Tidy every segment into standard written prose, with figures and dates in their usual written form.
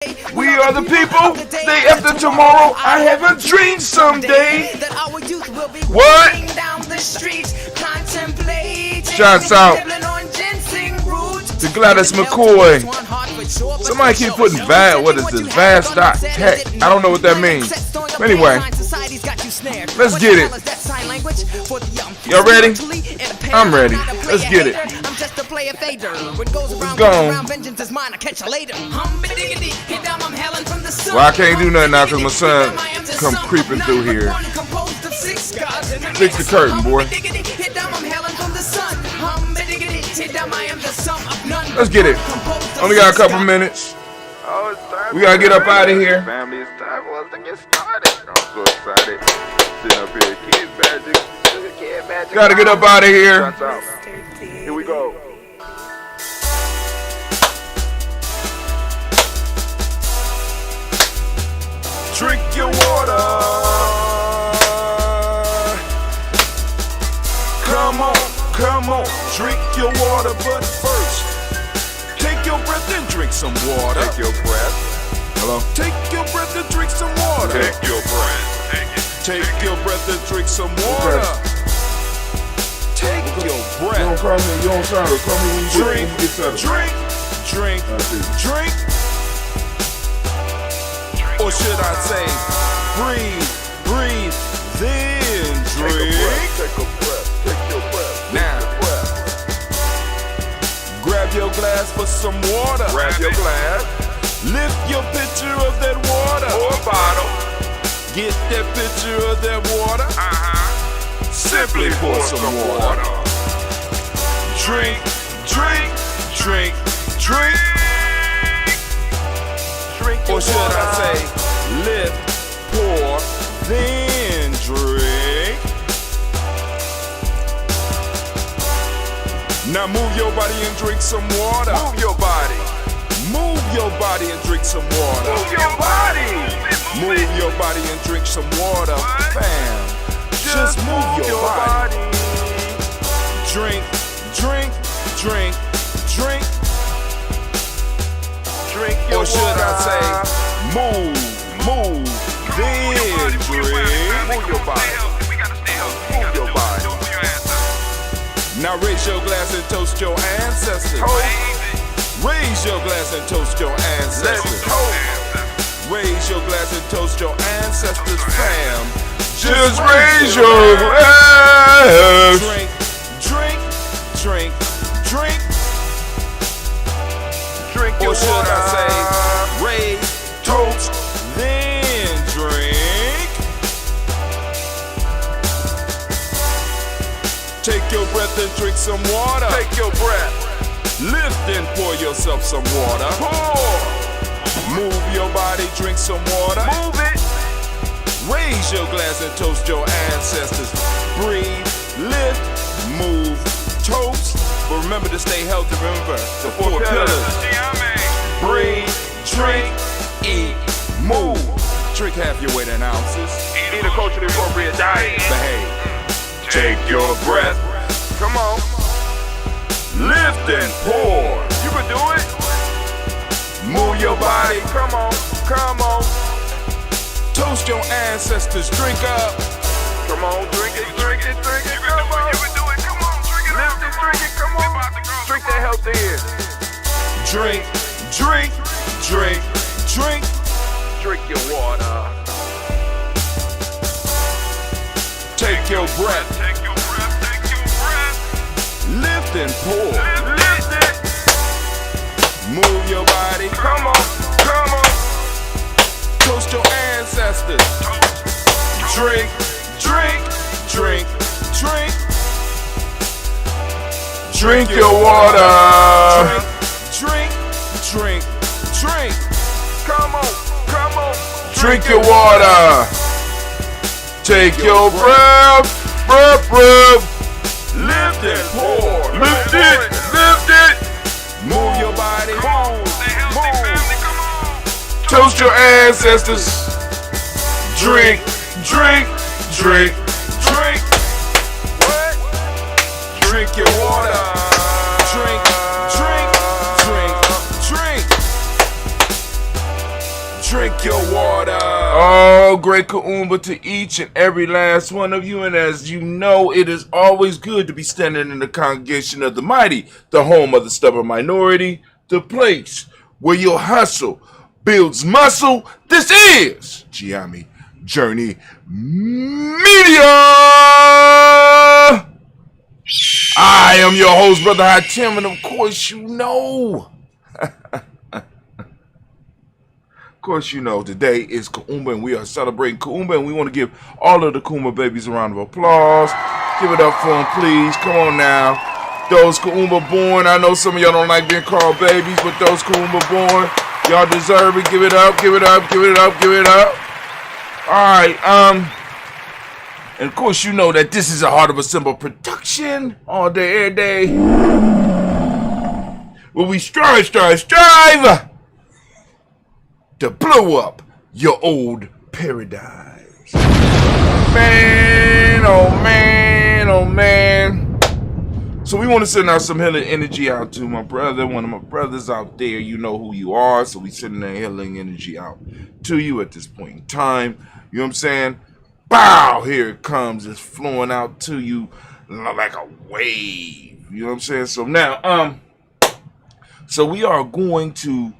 We are the people, day after tomorrow, I have a dream someday. What? Shouts out to Gladys McCoy. Somebody keep putting what is this? Vast.tech. I don't know what that means. Anyway, let's get it. Y'all ready? I'm ready. Let's get it. Let's go. Well, I can't do nothing now because my son come creeping through here. Fix the curtain, boy. Let's get it. Only got a couple minutes. We gotta get up out of here. Family, it's time for us to get started. I'm so excited. Sitting up here, kid magic. Gotta get up out of here. Here we go. Drink your water. Come on, drink your water, but first, take your breath and drink some water. Take your breath. Hello? Take your breath and drink some water. Take your breath. Take your breath and drink some water. Take your breath. You don't call me, you don't sound it. Call me when you get settled. Drink. Or should I say, breathe, then drink. Take a breath. Take your breath. Now, grab your glass for some water. Grab your glass. Lift your pitcher of that water. Or a bottle. Get that pitcher of that water. Simply pour some water. Drink. Or should I say, lift, pour, then drink. Now move your body and drink some water. Move your body. Move your body and drink some water. Move your body. Move your body and drink some water. Fam, just move your body. Drink. Drink your Or should water. I say, move, then drink. Move your body. We gotta stay healthy. Move your body. Don't move your ass up. Now raise your glass and toast your ancestors. Raise your glass and toast your ancestors. Raise your glass and toast your ancestors, fam. Just raise your glass. Drink. Drink your Or should water. I say, raise, toast, then drink. Take your breath and drink some water. Take your breath. Lift and pour yourself some water. Move your body, drink some water. Move it. Raise your glass and toast your ancestors. Breathe, lift, move, toast. But remember to stay healthy. Remember the four pillars. Breathe, drink, eat, move. Drink half your weight in ounces. Eat a culturally appropriate diet. Behave. Take your breath. Come on. Lift and pour. You can do it. Move your body. Come on. Toast your ancestors. Drink up. Come on, drink it. Come on. You can do it. Come on, drink it. Lift it, drink it. Come on. Drink that health in. Drink. Drink your water. Take your breath. Take your breath. Lift and pour. Lift it. Move your body. Come on. Toast your ancestors. Drink. Drink your water. Drink. Come on. Drink your water. Take your breath. Lift and pour. Lift it. Move your body. Stay healthy, family. Come on. Toast your ancestors. Drink. What? Drink your water. Drink. drink your water. Oh, great Kuumba to each and every last one of you. And as you know, it is always good to be standing in the congregation of the mighty, the home of the stubborn minority, the place where your hustle builds muscle. This is Giami Journey Media. I am your host, Brother High Tim, and of course you know. Of course, you know, today is Kuumba, and we are celebrating Kuumba, and we want to give all of the Kuumba babies a round of applause. Give it up for them, please. Come on now. Those Kuumba born, I know some of y'all don't like being called babies, but those Kuumba born, y'all deserve it. Give it up, give it up, give it up, give it up. All right, and of course, you know that this is a Heart of a Symbol production all day, every day. Where we strive to blow up your old paradise. Man, oh man, oh man. So we want to send out some healing energy out to my brother, one of my brothers out there. You know who you are, so we sending that healing energy out to you at this point in time. You know what I'm saying? Bow, here it comes. It's flowing out to you like a wave. You know what I'm saying? So now, so we are going to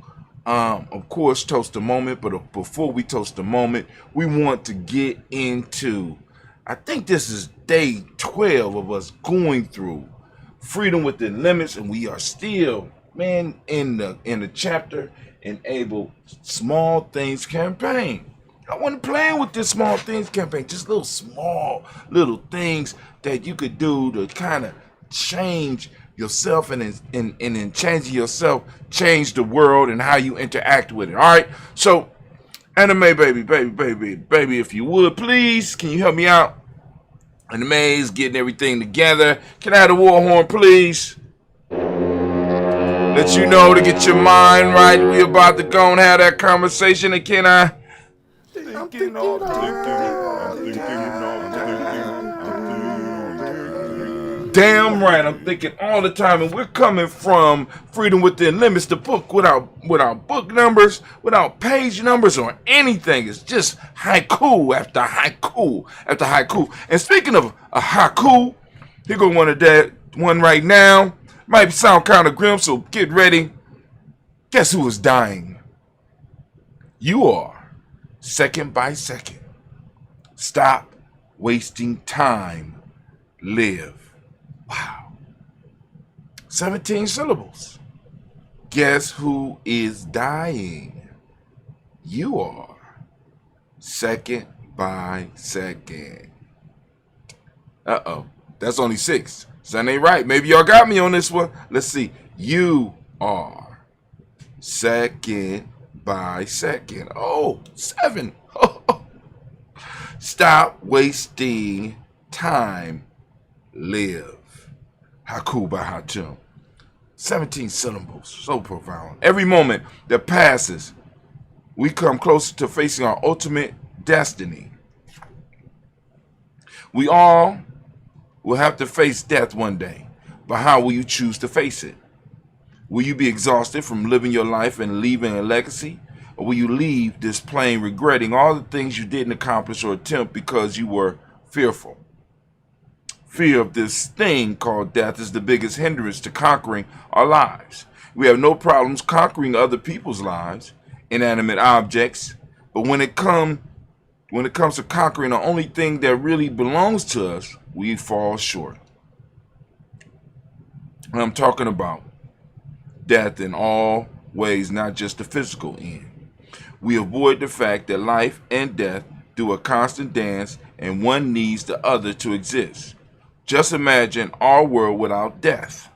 of course, toast the moment, but before we toast the moment, we want to get into, I think this is day 12 of us going through Freedom Within Limits, and we are still, man, in the chapter Enable Small Things campaign. I want to play with this Small Things campaign, just little small little things that you could do to kind of change yourself, and in changing yourself, change the world and how you interact with it. All right. So, anime baby, if you would please, can you help me out? Anime is getting everything together. Can I have the war horn, please? Let you know to get your mind right. We about to go and have that conversation. And can I? Damn right, I'm thinking all the time, and we're coming from Freedom Within Limits, the book without book numbers, without page numbers or anything. It's just haiku after haiku after haiku. And speaking of a haiku, here go one right now. Might sound kind of grim, so get ready. Guess who is dying? You are, second by second. Stop wasting time. Live. Wow. 17 syllables. Guess who is dying? You are. Second by second. Uh-oh. That's only 6. So that ain't right. Maybe y'all got me on this one. Let's see. You are. Second by second. Oh, 7. Stop wasting time. Live. Haiku by Haiku. 17 syllables. So profound. Every moment that passes, we come closer to facing our ultimate destiny. We all will have to face death one day. But how will you choose to face it? Will you be exhausted from living your life and leaving a legacy? Or will you leave this plane regretting all the things you didn't accomplish or attempt because you were fearful? Fear of this thing called death is the biggest hindrance to conquering our lives. We have no problems conquering other people's lives, inanimate objects, but when it comes to conquering the only thing that really belongs to us, we fall short. And I'm talking about death in all ways, not just the physical end. We avoid the fact that life and death do a constant dance, and one needs the other to exist. Just imagine our world without death.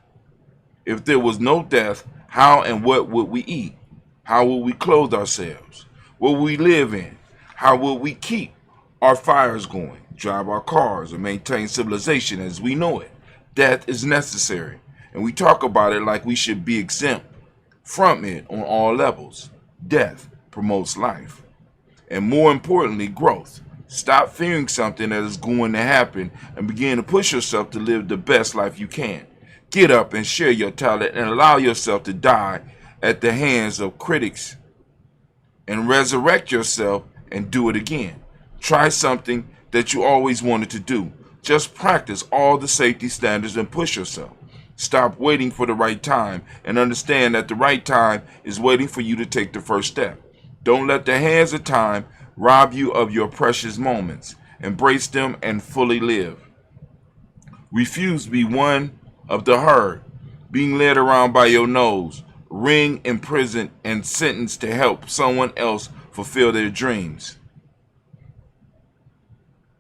If there was no death, how and what would we eat? How would we clothe ourselves? What would we live in? How would we keep our fires going, drive our cars, or maintain civilization as we know it? Death is necessary, and we talk about it like we should be exempt from it on all levels. Death promotes life, and more importantly, growth. Stop fearing something that is going to happen and begin to push yourself to live the best life you can. Get up and share your talent and allow yourself to die at the hands of critics and resurrect yourself and do it again. Try something that you always wanted to do. Just practice all the safety standards and push yourself. Stop waiting for the right time and understand that the right time is waiting for you to take the first step. Don't let the hands of time rob you of your precious moments. Embrace them and fully live. Refuse to be one of the herd, being led around by your nose, ring, imprisoned, and sentenced to help someone else fulfill their dreams.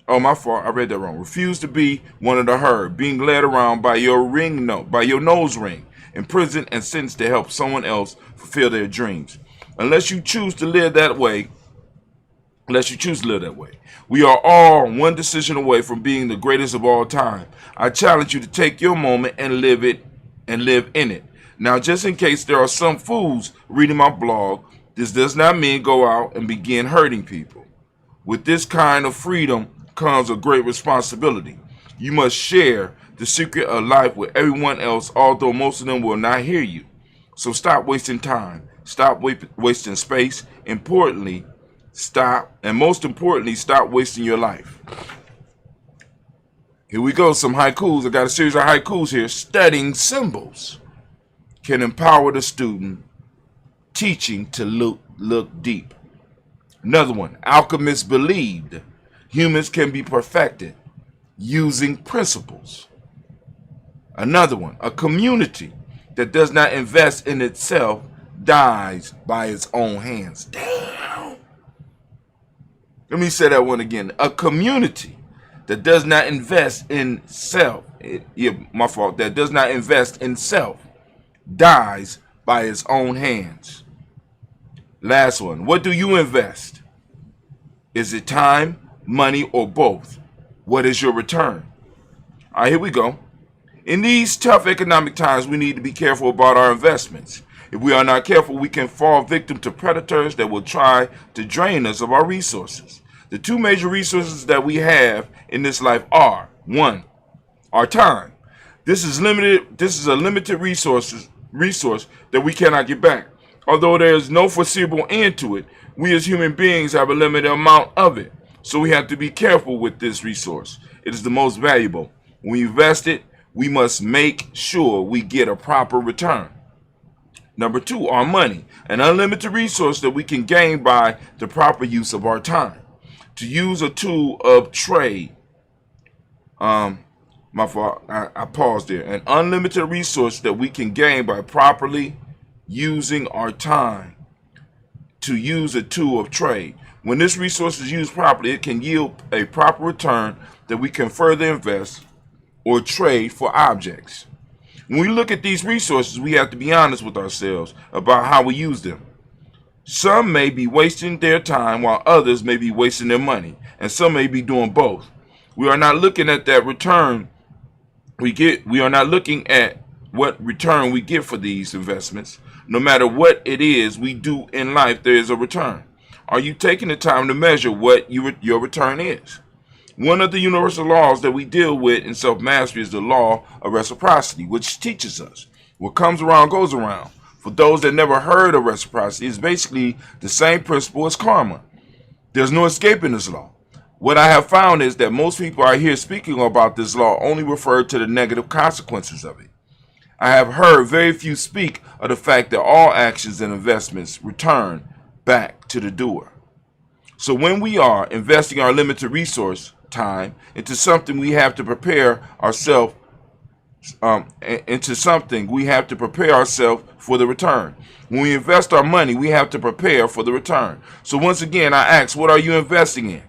Oh, my fault. I read that wrong. Refuse to be one of the herd, being led around by your nose ring, imprisoned and sentenced to help someone else fulfill their dreams. Unless you choose to live that way, we are all one decision away from being the greatest of all time. I challenge you to take your moment and live it and live in it. Now, just in case there are some fools reading my blog, this does not mean go out and begin hurting people. With this kind of freedom comes a great responsibility. You must share the secret of life with everyone else, although most of them will not hear you. So stop wasting time. Stop wasting space. Most importantly, stop wasting your life. Here we go, some haikus. I got a series of haikus here. Studying symbols can empower the student, teaching to look deep. Another one, alchemists believed humans can be perfected using principles. Another one, a community that does not invest in itself dies by its own hands. Damn. Let me say that one again. A community that does not invest in self, that does not invest in self, dies by its own hands. Last one. What do you invest? Is it time, money, or both? What is your return? All right, here we go. In these tough economic times, we need to be careful about our investments. If we are not careful, we can fall victim to predators that will try to drain us of our resources. The two major resources that we have in this life are, one, our time. This is a limited resource that we cannot get back. Although there is no foreseeable end to it, we as human beings have a limited amount of it. So we have to be careful with this resource. It is the most valuable. When we invest it, we must make sure we get a proper return. Number two, our money, an unlimited resource that we can gain by the proper use of our time. To use a tool of trade, my fault, I paused there. An unlimited resource that we can gain by properly using our time. To use a tool of trade. When this resource is used properly, it can yield a proper return that we can further invest or trade for objects. When we look at these resources, we have to be honest with ourselves about how we use them. Some may be wasting their time while others may be wasting their money, and some may be doing both. We are not looking at that return we get. We are not looking at what return we get for these investments. No matter what it is we do in life, there is a return. Are you taking the time to measure what your return is? One of the universal laws that we deal with in self-mastery is the law of reciprocity, which teaches us what comes around goes around. For those that never heard of reciprocity, it's basically the same principle as karma. There's no escaping this law. What I have found is that most people I hear speaking about this law only refer to the negative consequences of it. I have heard very few speak of the fact that all actions and investments return back to the doer. So when we are investing our limited resource, time, into something we have to prepare ourselves for the return. When we invest our money, we have to prepare for the return. So once again, I ask, what are you investing in?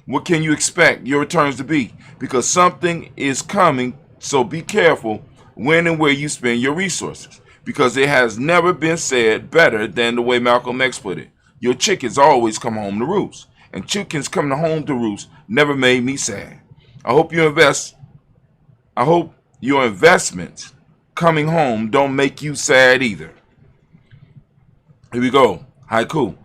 What can you expect your returns to be? Because something is coming, so be careful when and where you spend your resources. Because it has never been said better than the way Malcolm X put it. Your chickens always come home to roost. And chickens coming home to roost never made me sad. I hope your investments coming home don't make you sad either. Here we go. Haiku.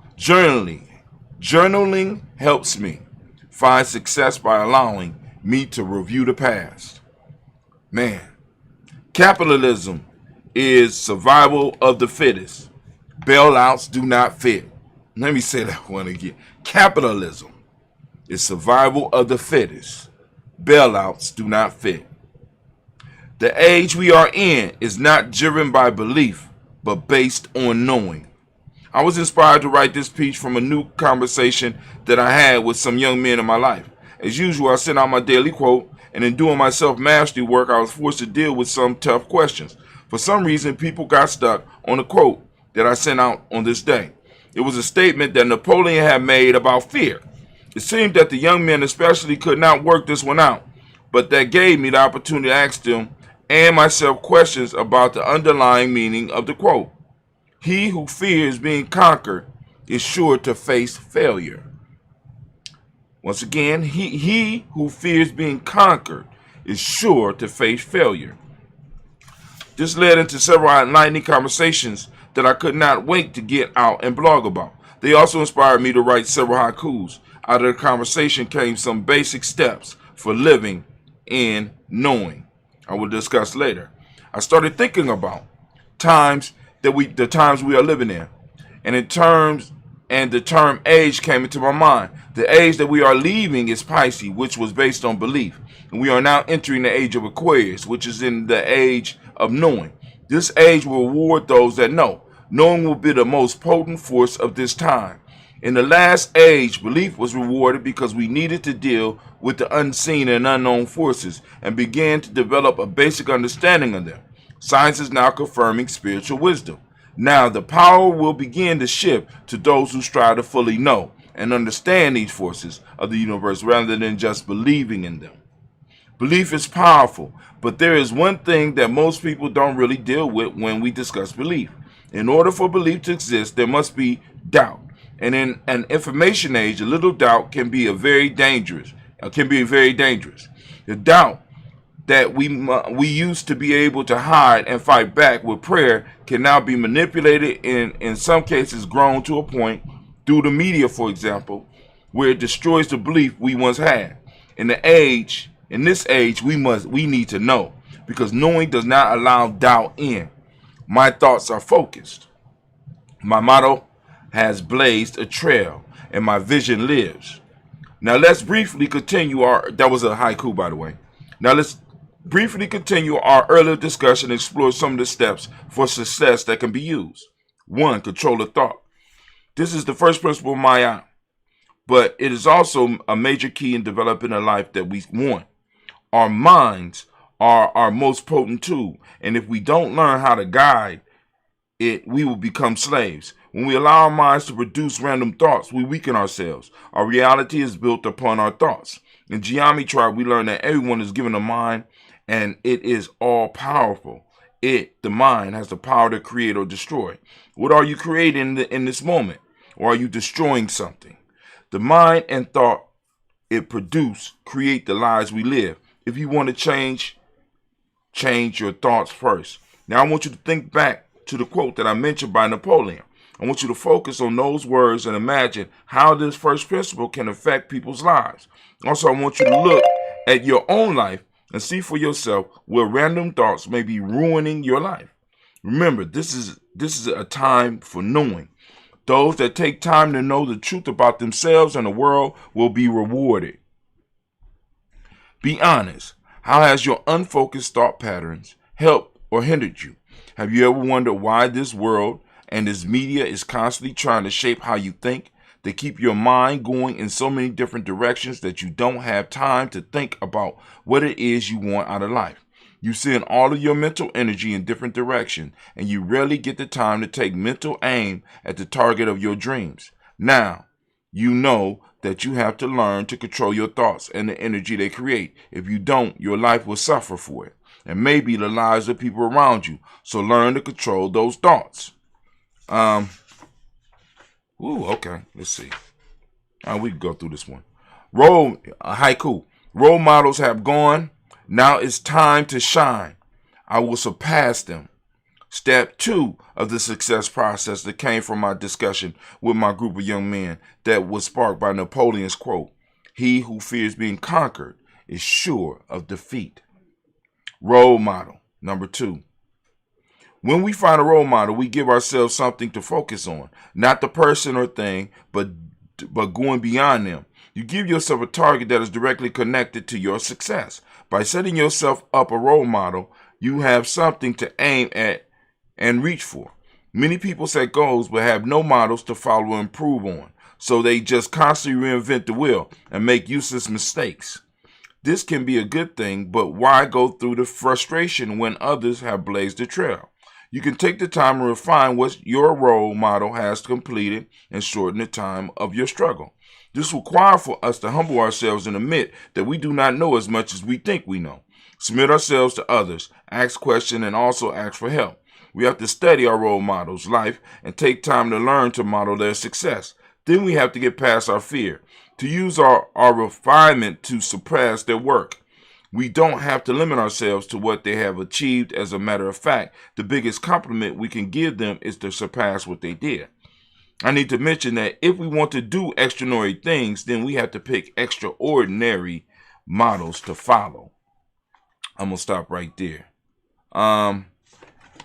Journaling helps me find success by allowing me to review the past. Man, capitalism is survival of the fittest. Bailouts do not fit. Let me say that one again. Capitalism is survival of the fittest. Bailouts do not fit. The age we are in is not driven by belief, but based on knowing. I was inspired to write this piece from a new conversation that I had with some young men in my life. As usual, I sent out my daily quote, and in doing my self-mastery work, I was forced to deal with some tough questions. For some reason, people got stuck on the quote that I sent out on this day. It was a statement that Napoleon had made about fear. It seemed that the young men especially could not work this one out, but that gave me the opportunity to ask them and myself questions about the underlying meaning of the quote. He who fears being conquered is sure to face failure. Once again, he who fears being conquered is sure to face failure. This led into several enlightening conversations that I could not wait to get out and blog about. They also inspired me to write several haikus. Out of the conversation came some basic steps for living and knowing. I will discuss later. I started thinking about the times we are living in, and the term age came into my mind. The age that we are leaving is Pisces, which was based on belief, and we are now entering the age of Aquarius, which is in the age of knowing. This age will reward those that know. Knowing will be the most potent force of this time. In the last age, belief was rewarded because we needed to deal with the unseen and unknown forces and began to develop a basic understanding of them. Science is now confirming spiritual wisdom. Now the power will begin to shift to those who strive to fully know and understand these forces of the universe rather than just believing in them. Belief is powerful, but there is one thing that most people don't really deal with when we discuss belief. In order for belief to exist, there must be doubt. And in an information age, a little doubt can be very dangerous. The doubt that we used to be able to hide and fight back with prayer can now be manipulated and in some cases grown to a point through the media, for example, where it destroys the belief we once had. In this age, we need to know, because knowing does not allow doubt in. My thoughts are focused. My motto has blazed a trail, and my vision lives. Now let's briefly continue that was a haiku, by the way. Now let's briefly continue our earlier discussion and explore some of the steps for success that can be used. 1. Control the thought. This is the first principle of Maya, but it is also a major key in developing a life that we want. Our minds are our most potent tool, and if we don't learn how to guide it, we will become slaves. When we allow our minds to produce random thoughts, we weaken ourselves. Our reality is built upon our thoughts. In geometry, we learn that everyone is given a mind, and it is all powerful. The mind, has the power to create or destroy. What are you creating in this moment? Or are you destroying something? The mind and thought it produce create the lives we live. If you want to change your thoughts first. Now I want you to think back to the quote that I mentioned by Napoleon. I want you to focus on those words and imagine how this first principle can affect people's lives. Also, I want you to look at your own life and see for yourself where random thoughts may be ruining your life. Remember, this is a time for knowing. Those that take time to know the truth about themselves and the world will be rewarded. Be honest. How has your unfocused thought patterns helped or hindered you? Have you ever wondered why this world and this media is constantly trying to shape how you think? They keep your mind going in so many different directions that you don't have time to think about what it is you want out of life. You send all of your mental energy in different directions, and you rarely get the time to take mental aim at the target of your dreams. Now, you know that you have to learn to control your thoughts and the energy they create. If you don't, your life will suffer for it, and maybe the lives of people around you. So learn to control those thoughts. Okay. Let's see. We can go through this one. Haiku. Role models have gone. Now it's time to shine. I will surpass them. Step 2 of the success process that came from my discussion with my group of young men that was sparked by Napoleon's quote, "He who fears being conquered is sure of defeat." Role model. Number 2. When we find a role model, we give ourselves something to focus on, not the person or thing, but going beyond them. You give yourself a target that is directly connected to your success. By setting yourself up a role model, you have something to aim at and reach for. Many people set goals but have no models to follow and improve on, so they just constantly reinvent the wheel and make useless mistakes. This can be a good thing, but why go through the frustration when others have blazed the trail? You can take the time to refine what your role model has completed and shorten the time of your struggle. This requires for us to humble ourselves and admit that we do not know as much as we think we know. Submit ourselves to others, ask questions, and also ask for help. We have to study our role models' life and take time to learn to model their success. Then we have to get past our fear, to use our refinement to suppress their work. We don't have to limit ourselves to what they have achieved. As a matter of fact, the biggest compliment we can give them is to surpass what they did. I need to mention that if we want to do extraordinary things, then we have to pick extraordinary models to follow. I'm going to stop right there. We're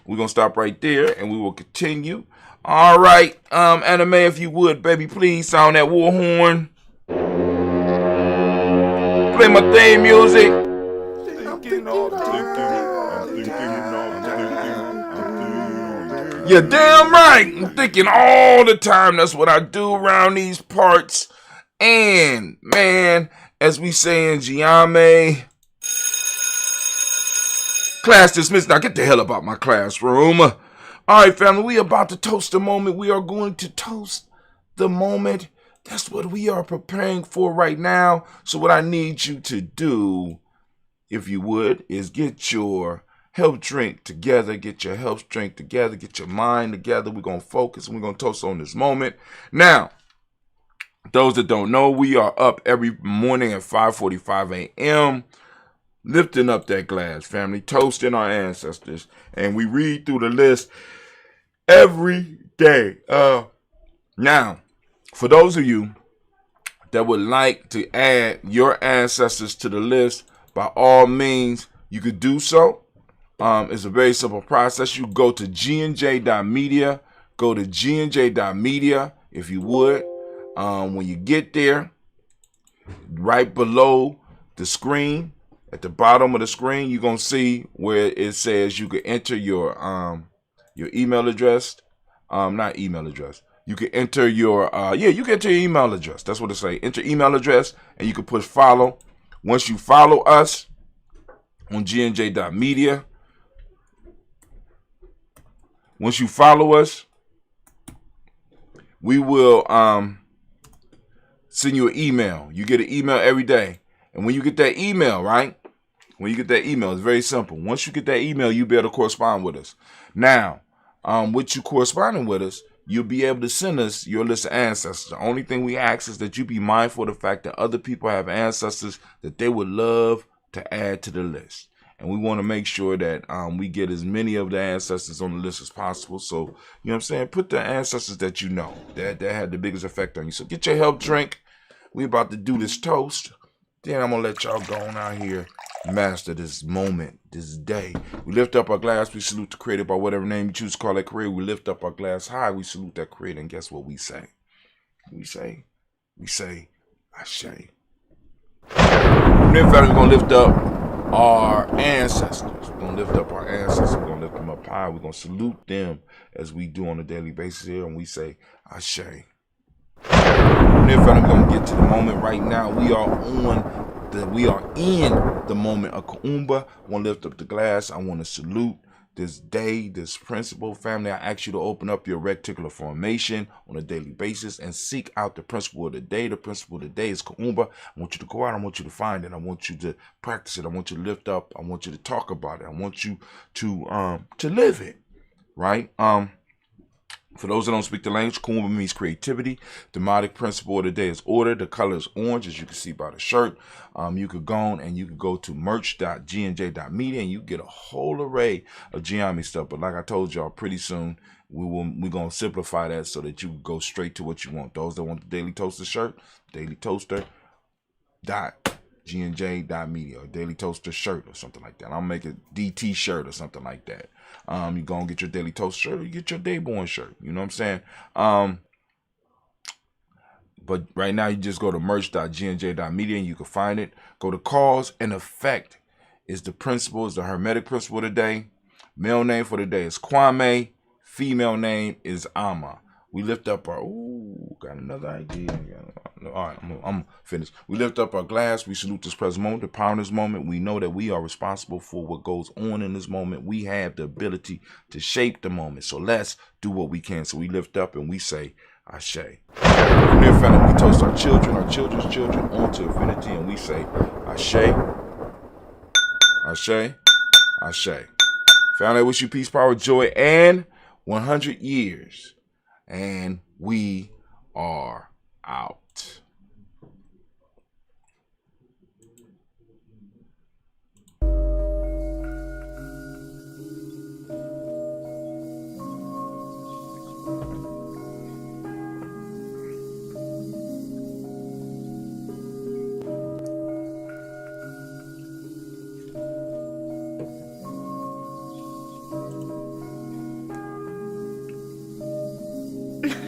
going to stop right there and we will continue. All right, Anime, if you would, baby, please sound that war horn. Play my theme music. You're damn right. I'm thinking all the time. That's what I do around these parts. And, man, as we say in Giame, class dismissed. Now get the hell up out my classroom. All right, family, we about to toast the moment. We are going to toast the moment. That's what we are preparing for right now. So what I need you to do, if you would, is get your health drink together. Get your health drink together. Get your mind together. We're going to focus and we're going to toast on this moment. Now, those that don't know, we are up every morning at 5:45 a.m. lifting up that glass, family, toasting our ancestors. And we read through the list every day. Now, for those of you that would like to add your ancestors to the list, by all means, you could do so. It's a very simple process. You go to gnj.media. Go to gnj.media if you would. When you get there, right below the screen, at the bottom of the screen, you're going to see where it says you can enter your email address. Not email address. You can enter your, you can enter your email address. That's what it say. Enter email address, and you can push follow. Once you follow us on gnj.media, once you follow us, we will send you an email. You get an email every day. And when you get that email, right? When you get that email, it's very simple. Once you get that email, you'll be able to correspond with us. Now, with you corresponding with us, you'll be able to send us your list of ancestors. The only thing we ask is that you be mindful of the fact that other people have ancestors that they would love to add to the list. And we want to make sure that we get as many of the ancestors on the list as possible. So, you know what I'm saying? Put the ancestors that you know that had the biggest effect on you. So get your health drink. We about to do this toast. Then I'm going to let y'all go on out here, master this moment, this day. We lift up our glass. We salute the creator by whatever name you choose to call that creator. We lift up our glass high. We salute that creator. And guess what we say? We say, Ashe. And then finally, we're going to lift up our ancestors. We're going to lift up our ancestors. We're going to lift them up high. We're going to salute them as we do on a daily basis here. And we say, Ashe. And then finally, we're going to get to the moment right now. We are in the moment of Kuumba. I want to lift up the glass. I want to salute this day, this principle. Family, I ask you to open up your reticular formation on a daily basis and seek out the principle of the day. The principle of the day is Kuumba. I want you to go out. I want you to find it. I want you to practice it. I want you to lift up. I want you to talk about it. I want you to live it, right? For those that don't speak the language, Kuumba means creativity. The demonic principle of the day is order. The color is orange, as you can see by the shirt. You could go on and you could go to merch.gnj.media and you get a whole array of Giami stuff. But like I told y'all, pretty soon we're going to simplify that so that you can go straight to what you want. Those that want the Daily Toaster shirt, dailytoaster.gnj.media. GNJ.media, or Daily Toaster shirt or something like that. I'll make a DT shirt or something like that. You go and get your Daily Toast shirt, or you get your Dayborn shirt. You know what I'm saying? But right now, you just go to merch.gnj.media and you can find it. Go to cause and effect is the principle, is the hermetic principle today. Male name for the day is Kwame. Female name is Ama. We lift up our, got another idea. All right, I'm finished. We lift up our glass. We salute this present moment, the power in this moment. We know that we are responsible for what goes on in this moment. We have the ability to shape the moment. So let's do what we can. So we lift up and we say, Ashe. From there, family, we toast our children's children onto infinity, and we say, Ashe, Ashe, Ashe. Family, I wish you peace, power, joy, and 100 years. And we are